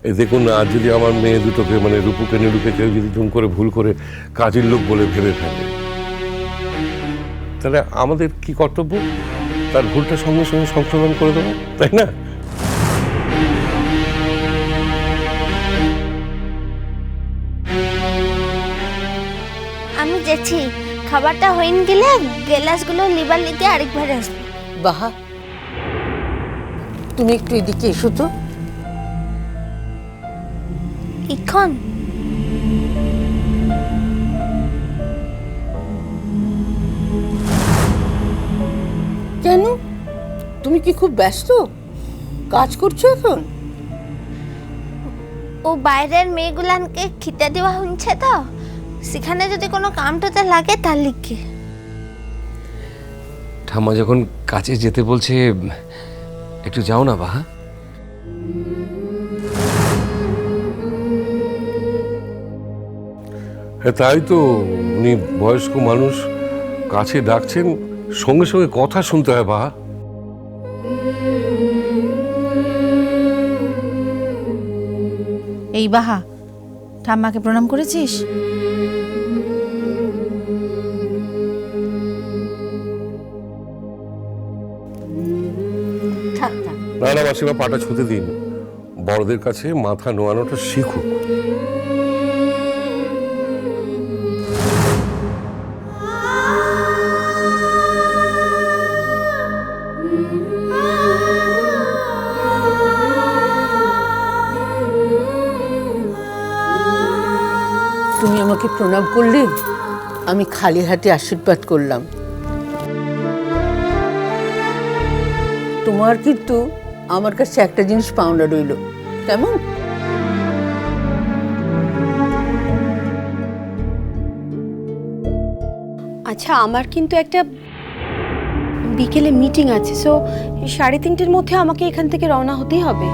এই দেখুন, আজ যদি আমার মেয়ে দুটোকে মানে রূপুকে নীলুকে কেউ যদি জুম করে ভুল করে কাজের লোক বলে ভেবে ফেলে, তাহলে আমাদের কি কর্তব্য? তার ভুলটা সঙ্গে সঙ্গে সংশোধন করে দেবো, তাই না? আমি যাচ্ছি, খাবারটা হইন গেলে গ্লাসগুলো লিবার নিতে আরেকবার আসবো। বাহা, তুমি একটু এদিকে এসো তো। ইখন কেন, তুমি কি খুব ব্যস্ত? কাজ করছো এখন? ও বাইরের মেয়েগুলানকে খিতে দেওয়া হচ্ছে তো, সেখানে যদি কোনো কামটাতে লাগে তার লিখে। ঠাম্মা যখন কাছে যেতে বলছে, একটু যাও না বাহা। হ্যাঁ, তাই তো। উনি বয়স্ক মানুষ, কাছে ডাকছেন, সঙ্গে সঙ্গে কথা শুনতে হয়। বাহা, এই বাহা, ঠাম্মাকে প্রণাম করেছিস? থাক থাক। না না মাসিমা, পাটা ছুঁতে দিন। বড়দের কাছে মাথা নোয়ানোটা শিখুক। তুমি আমাকে প্রণাম করলে, আমি খালি হাতে আশীর্বাদ করলাম। তোমার কিন্তু আমার কাছে একটা জিনিস পাওনা রইল, কেমন? আচ্ছা, আমার কিন্তু একটা বিকেলে মিটিং আছে, সো 3:30-র মধ্যে আমাকে এখান থেকে রওনা হতেই হবে।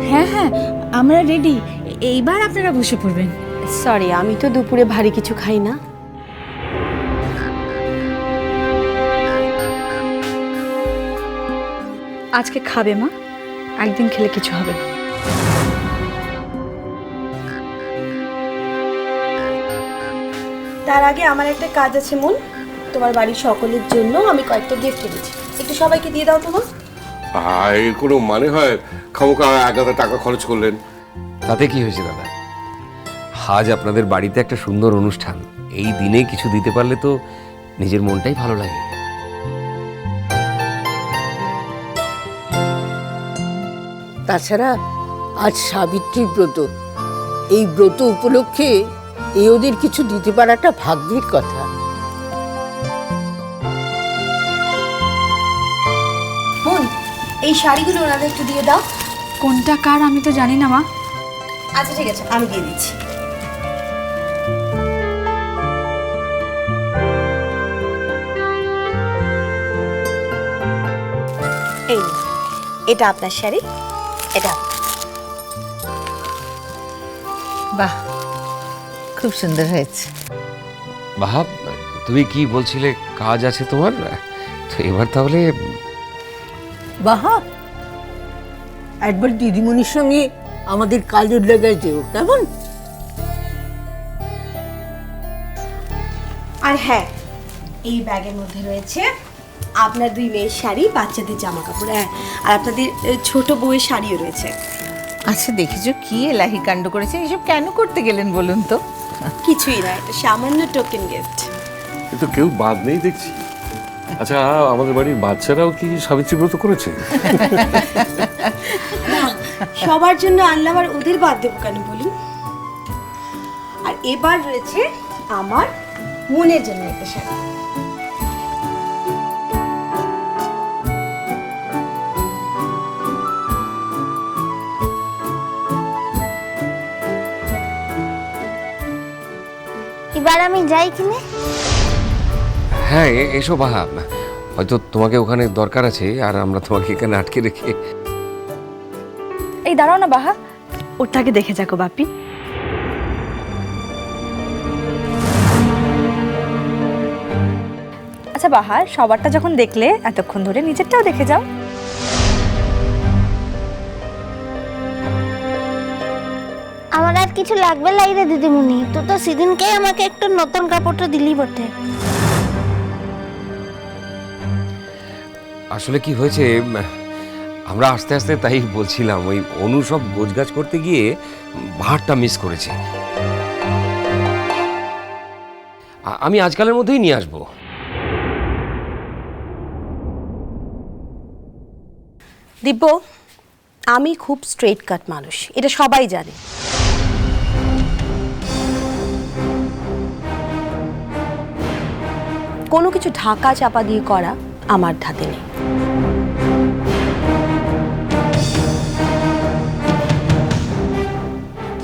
হ্যাঁ হ্যাঁ, আমরা রেডি। এইবার আপনারা বসে পড়বেন। সরি, আমি তো দুপুরে ভারী কিছু খাই না। আজকে খাবে মা, একদিন খেলে কিছু হবে না। তার আগে আমার একটা কাজ আছে মন, তোমার বাড়ির সকলের জন্য আমি কয়েকটা গিফট এনেছি, একটু সবাইকে দিয়ে দাও তোমার। এর কোনো মানে হয়? খামোখা এগাদা টাকা খরচ করলেন। তাতে কি হয়েছে দাদা? আজ আপনাদের বাড়িতে একটা সুন্দর অনুষ্ঠান, এই দিনে কিছু দিতে পারলে তো নিজের মনটাই ভালো লাগে। তাছাড়া আজ সাবিত্রী ব্রত, এই ব্রত উপলক্ষে এই ওদের কিছু দিতে পারাটা ভাগ্যের কথা। বোন, এই শাড়িগুলো ওনাদের একটু দিয়ে দাও। কোনটা কার আমি তো জানি না মা। আচ্ছা ঠিক আছে, আমি দিয়ে দিচ্ছি। এই নিন, এটা আপনার শাড়ি, এটা আপনার। বাহ, খুব সুন্দর হয়েছে। বাহা, তুমি কি বলছিলে কাজ আছে তোমার? তো এবার তাহলে বাহা, একবার দিদিমণির সঙ্গে আমাদের কাজের জায়গায় যেও, কেমন? আর হ্যাঁ, এই ব্যাগের মধ্যে রয়েছে আপনার 2 মেয়ের শাড়ি, বাচ্চাদের জামা কাপড়, হ্যাঁ, আর আপনাদের ছোট বউয়ের শাড়িও রয়েছে। আচ্ছা, দেখেছো কি এলাহি কাণ্ড করেছে? এসব কেন করতে গেলেন বলুন তো? কিছুই না, এটা সামান্য টোকেন গিফট। কিন্তু কেউ বাদ নেই দেখছি। আচ্ছা, আমাদের বাড়ির বাচ্চারাও কি সাবিত্রী ব্রত করেছে? না, সবার জন্য আনলাম, আর ওদের বাদ দেবো কেন বলুন? আর এবার রয়েছে আমার মনের জন্য একটা শাড়ি। এবার আমি যাই কিনে। হ্যাঁ, এসো বাহা, হয়তো তোমাকে ওখানে দরকার আছে আর আমরা তোমাকে এখানে আটকে রেখে। এই দাঁড়াও না বাহা, ওটাকে দেখে যাকো বাপি। আচ্ছা বাহার, সবারটা যখন দেখলে এতক্ষণ ধরে নিজেরটাও দেখে যাও। কিছু লাগবে লাই রে দিদিমণি, তুই তো সেদিনকে আমাকে একটু নতুন কাপড়টা দিলি বটে। আসলে কি হয়েছে, আমরা আস্তে আস্তে তাই বলছিলাম, ওই অনু সব গোছগাছ করতে গিয়ে বাহারটা মিস করেছে। আমি আজকালের মধ্যেই নিয়ে আসবো। দিব্য, আমি খুব স্ট্রেট কাট মানুষ, এটা সবাই জানে। কোনো কিছু ঢাকা চাপা দিয়ে করা আমার ধাতে নেই।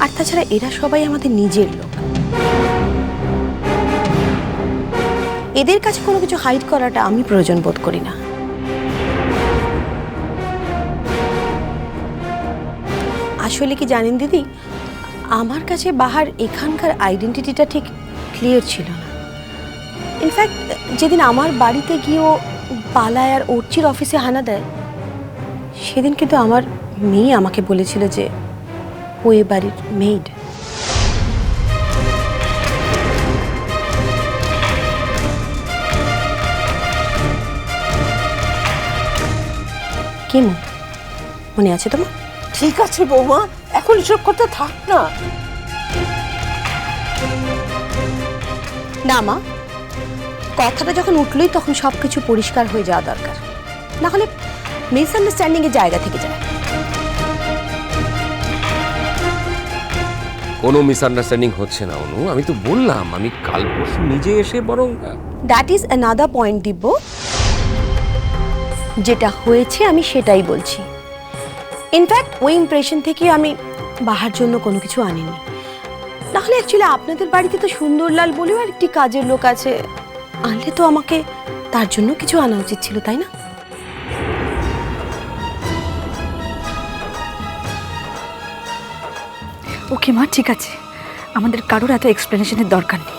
আর তাছাড়া এরা সবাই আমাদের নিজের লোক, এদের কাছে কোনো কিছু হাইড করাটা আমি প্রয়োজন বোধ করি না। আসলে কি জানেন দিদি, আমার কাছে বাহার এখানকার আইডেন্টিটিটা ঠিক ক্লিয়ার ছিল না। ইনফ্যাক্ট যেদিন আমার বাড়িতে গিয়েও পালায় আর অর্চির অফিসে হানা দেয়, সেদিন কিন্তু আমার মেয়ে আমাকে বলেছিল যে ও এ বাড়ির মেড। কি মনে আছে তোমার? ঠিক আছে বৌমা, এখন এসব কথা থাক না। না মা, কথাটা যখন উঠলই তখন সবকিছু পরিষ্কার হয়ে যাওয়া দরকার, না হলে মিসআন্ডারস্ট্যান্ডিং এর জায়গা থেকে যায়। কোনো মিসআন্ডারস্ট্যান্ডিং হচ্ছে না অনু, আমি তো বললাম আমি কাল পরশু নিজে এসে বরং। দ্যাট ইজ অ্যানাদার পয়েন্ট দিব্য, যেটা হয়েছে আমি সেটাই বলছি। ইনফ্যাক্ট ওই ইমপ্রেশন থেকে আমি বাহার জন্য কোনো কিছু আনিনি। তাহলে অ্যাকচুয়ালি আপনাদের বাড়িতে তো সুন্দরলাল বলেও একটি কাজের লোক আছে, আনলে তো আমাকে তার জন্য কিছু আনা উচিত ছিল, তাই না? ওকে মা, ঠিক আছে, আমাদের কারোর এত এক্সপ্লেনেশনের দরকার নেই।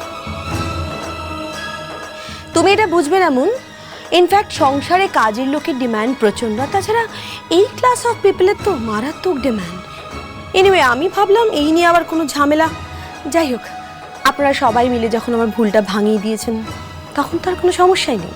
তুমি এটা বুঝবে না মুন, ইনফ্যাক্ট সংসারে কাজের লোকের ডিমান্ড প্রচণ্ড, তাছাড়া এই ক্লাস অফ পিপলের তো মারাত্মক ডিমান্ড। এনিওয়ে আমি ভাবলাম এই নিয়ে আবার কোনো ঝামেলা। যাই হোক, আপনারা সবাই মিলে যখন আমার ভুলটা ভাঙিয়ে দিয়েছেন তখন তো আর কোনো সমস্যাই নেই।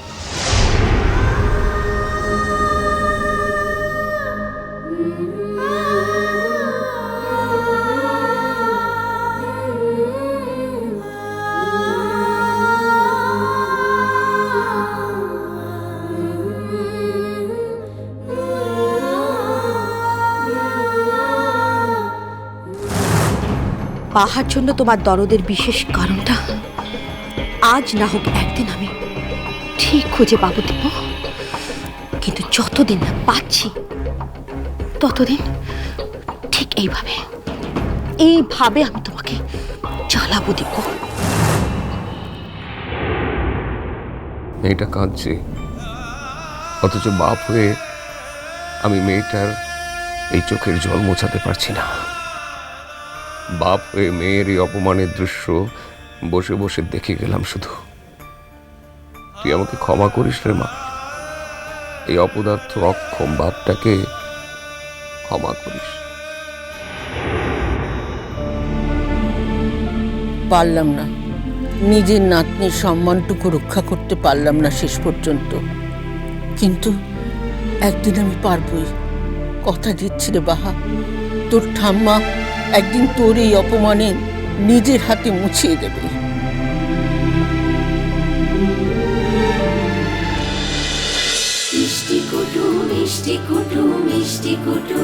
বাহার জন্য তোমার দরদের বিশেষ কারণটা আজ না হোক একদিন আমি ঠিক খুঁজে পাবো দিব, কিন্তু যতদিন না পাচ্ছি ততদিন ঠিক এইভাবে আমি তোমাকে জ্বালাবো দিব। মেয়েটা কাঁদছে, অথচ বাপ হয়ে আমি মেয়েটার এই চোখের জল মোছাতে পারছি না। বাপ হয়ে মেয়ের এই অপমানের দৃশ্য বসে বসে দেখে গেলাম শুধু। তুই আমাকে ক্ষমা করিস রে মা, এই অপদার্থ অক্ষম বাপটাকে ক্ষমা করিস। পারলাম না, নিজের নাতনির সম্মানটুকু রক্ষা করতে পারলাম না শেষ পর্যন্ত, কিন্তু একদিন আমি পারবই, কথা দিচ্ছি রে বাহা। তোর ঠাম্মা একদিন তোর এই অপমানে নিজের হাতে মুছিয়ে দেবে। মিষ্টি কুটু মিষ্টি কুটু মিষ্টি কুটু।